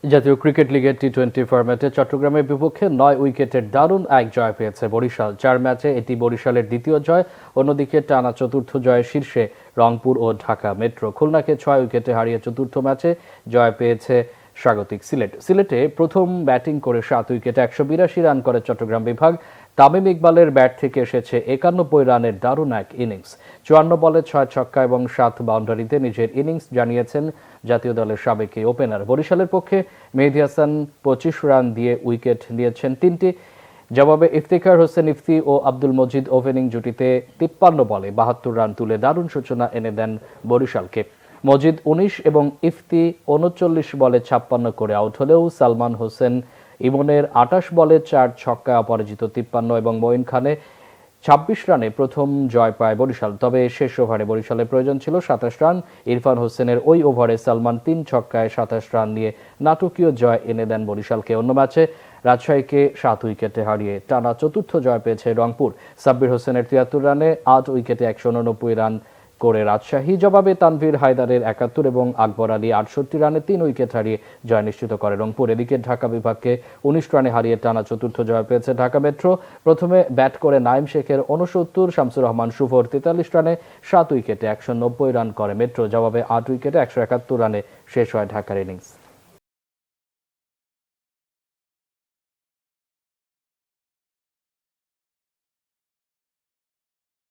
জাতীয় ক্রিকেট লিগের টি-20 ফরম্যাটে চট্টগ্রামের বিপক্ষে ৯ উইকেটের দারুণ এক জয় পেয়েছে বরিশাল। ৪ ম্যাচে এটি বরিশালের দ্বিতীয় জয়। অন্যদিকে টানা চতুর্থ জয়ে শীর্ষে রংপুর ও ঢাকা মেট্রো। খুলনাকে ৬ উইকেটে হারিয়ে চতুর্থ ম্যাচে জয় পেয়েছে স্বাগতিক সিলেট। সিলেটে প্রথম ব্যাটিং করে ৭ উইকেটে ১৮২ রান করে চট্টগ্রাম বিভাগ। তামিম ইকবালের ব্যাট থেকে এসেছে ৯১ রানের দারুণ এক ইনিংস। ৫৪ বলে ৬ ছক্কা এবং ৭ বাউন্ডারিতে নিজের ইনিংস জানিয়েছেন জাতীয় দলের সাবেক এই ওপেনার। বরিশালের পক্ষে মেহেদী হাসান ২৫ রান দিয়ে উইকেট নিয়েছেন ৩টি। জবাবে ইফতিখার হোসেন ইফতি ও আব্দুল মজিদ ওপেনিং জুটিতে ৫৩ বলে ৭২ রান তুলে দারুণ সূচনা এনে দেন বরিশালকে। মজিদ ১৯ এবং ইফতি ৩৯ বলে ৫৬ করে আউট হলেও সালমান হোসেন ইমনের ২৮ বলে ৪ ছক্কায় অপরাজিত ৫৩ এবং মঈন খানে ২৬ রানে প্রথম জয় পায় বরিশাল। তবে শেষ ওভারে বরিশালের প্রয়োজন ছিল ২৭ রান। ইরফান হোসেনের ওই ওভারে সালমান ৩ ছক্কায় ২৭ রান নিয়ে নাটকীয় জয় এনে দেন বরিশালকে। অন্য ম্যাচে রাজশাহীকে ৭ উইকেটে হারিয়ে টানা চতুর্থ জয় পেয়েছে রংপুর। সাব্বির হোসেনের ৭৩ রানে ৮ উইকেটে ১৮৯ রান করে রাজশাহী। জবাবে তানভীর হায়দারের ৭১ এবং আকবর আলী ৬৮ রানে ৩ উইকেট হারিয়ে জয় নিশ্চিত করে রংপুর। এদিকে ঢাকা বিভাগকে ১৯ রানে হারিয়ে টানা চতুর্থ জয় পেয়েছে ঢাকা মেট্রো। প্রথমে ব্যাট করে নাইম শেখের ৬৯, শামসুর রহমান শুভর ৪৩ রানে ৭ উইকেটে ১৯০ রান করে মেট্রো। জবাবে ৮ উইকেটে ১৭১ রানে শেষ হয় ঢাকার ইনিংস।